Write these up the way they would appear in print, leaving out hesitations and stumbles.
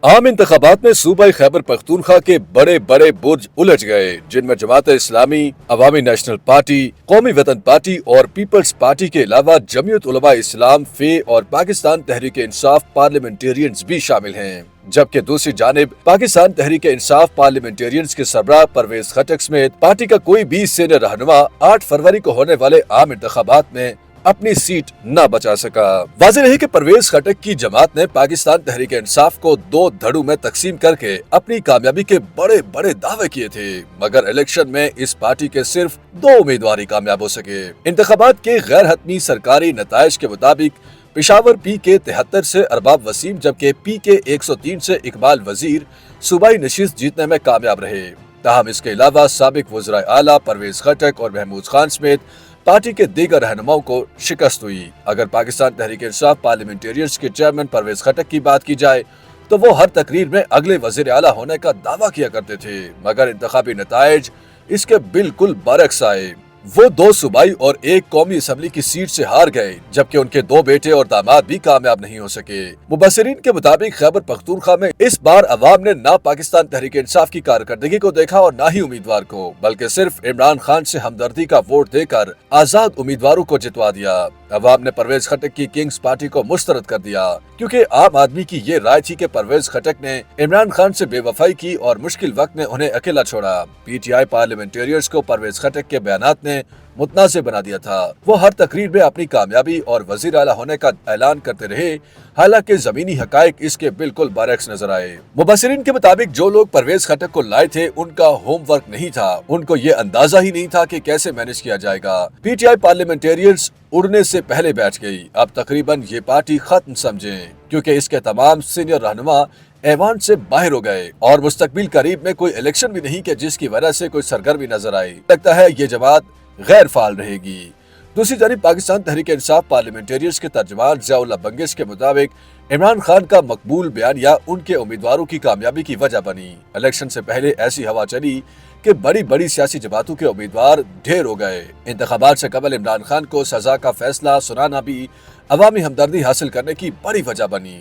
عام انتخابات میں صوبہ خیبر پختونخوا کے بڑے بڑے برج الجھ گئے، جن میں جماعت اسلامی، عوامی نیشنل پارٹی، قومی وطن پارٹی اور پیپلز پارٹی کے علاوہ جمعیت علماء اسلام فے اور پاکستان تحریک انصاف پارلیمنٹیرینز بھی شامل ہیں، جبکہ دوسری جانب پاکستان تحریک انصاف پارلیمنٹیرینز کے سربراہ پرویز خٹک سمیت پارٹی کا کوئی بھی سینئر رہنما 8 فروری کو ہونے والے عام انتخابات میں اپنی سیٹ نہ بچا سکا۔ واضح رہے کہ پرویز خٹک کی جماعت نے پاکستان تحریک انصاف کو 2 دھڑوں میں تقسیم کر کے اپنی کامیابی کے بڑے بڑے دعوے کیے تھے، مگر الیکشن میں اس پارٹی کے صرف 2 امیدوار ہی کامیاب ہو سکے۔ انتخابات کے غیر حتمی سرکاری نتائج کے مطابق پشاور پی کے 73 سے ارباب وسیم جبکہ پی کے 103 سے اقبال وزیر صوبائی نشست جیتنے میں کامیاب رہے۔ تاہم اس کے علاوہ سابق وزراء اعلیٰ پرویز خٹک اور محمود خان سمیت پارٹی کے دیگر رہنماؤں کو شکست ہوئی۔ اگر پاکستان تحریک انصاف پارلیمنٹیرینز کے چیئرمین پرویز خٹک کی بات کی جائے تو وہ ہر تقریر میں اگلے وزیر اعلیٰ ہونے کا دعویٰ کیا کرتے تھے، مگر انتخابی نتائج اس کے بالکل برعکس آئے۔ وہ 2 صوبائی اور 1 قومی اسمبلی کی سیٹ سے ہار گئے، جبکہ ان کے 2 بیٹے اور داماد بھی کامیاب نہیں ہو سکے۔ مبصرین کے مطابق خیبر پختونخوا میں اس بار عوام نے نہ پاکستان تحریک انصاف کی کارکردگی کو دیکھا اور نہ ہی امیدوار کو، بلکہ صرف عمران خان سے ہمدردی کا ووٹ دے کر آزاد امیدواروں کو جتوا دیا۔ عوام نے پرویز خٹک کی کنگز پارٹی کو مسترد کر دیا، کیونکہ عام آدمی کی یہ رائے تھی کہ پرویز خٹک نے عمران خان سے بے وفائی کی اور مشکل وقت میں انہیں اکیلا چھوڑا۔ پی ٹی آئی پارلیمنٹیرینز کو پرویز خٹک کے بیانات نے متنازع بنا دیا تھا۔ وہ ہر تقریر میں اپنی کامیابی اور وزیر اعلیٰ ہونے کا اعلان کرتے رہے، حالانکہ زمینی حقائق اس کے بالکل برعکس نظر آئے۔ مبصرین کے مطابق جو لوگ پرویز خٹک کو لائے تھے ان کا ہوم ورک نہیں تھا، ان کو یہ اندازہ ہی نہیں تھا کہ کیسے مینج کیا جائے گا۔ پی ٹی آئی پارلیمنٹیرینز اڑنے سے پہلے بیٹھ گئی۔ اب تقریباً یہ پارٹی ختم سمجھیں، کیونکہ اس کے تمام سینئر رہنما ایوان سے باہر ہو گئے اور مستقبل قریب میں کوئی الیکشن بھی نہیں کہ جس کی وجہ سے کوئی سرگرمی نظر آئی۔ لگتا ہے یہ جماعت غیر فعال رہے گی۔ دوسری جانب پاکستان تحریک انصاف پارلیمنٹیرینز کے ترجمان ضیاء اللہ بنگش کے مطابق عمران خان کا مقبول بیانیہ ان کے امیدواروں کی کامیابی کی وجہ بنی۔ الیکشن سے پہلے ایسی ہوا چلی کہ بڑی بڑی سیاسی جماعتوں کے امیدوار ڈھیر ہو گئے۔ انتخابات سے قبل عمران خان کو سزا کا فیصلہ سنانا بھی عوامی ہمدردی حاصل کرنے کی بڑی وجہ بنی۔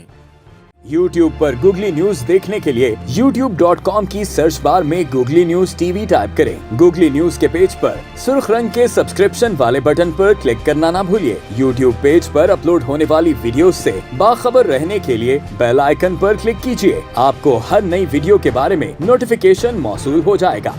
YouTube پر گوگلی نیوز دیکھنے کے لیے youtube.com کی سرچ بار میں googly news T V type کریں۔ گوگلی نیوز کے پیج پر سرخ رنگ کے سبسکرپشن والے بٹن پر کلک کرنا نہ بھولیے۔ YouTube پیج پر اپلوڈ ہونے والی ویڈیوز سے باخبر رہنے کے لیے بیل آئیکن پر کلک کیجیے۔ آپ کو ہر نئی ویڈیو کے بارے میں نوٹیفیکیشن موصول ہو جائے گا۔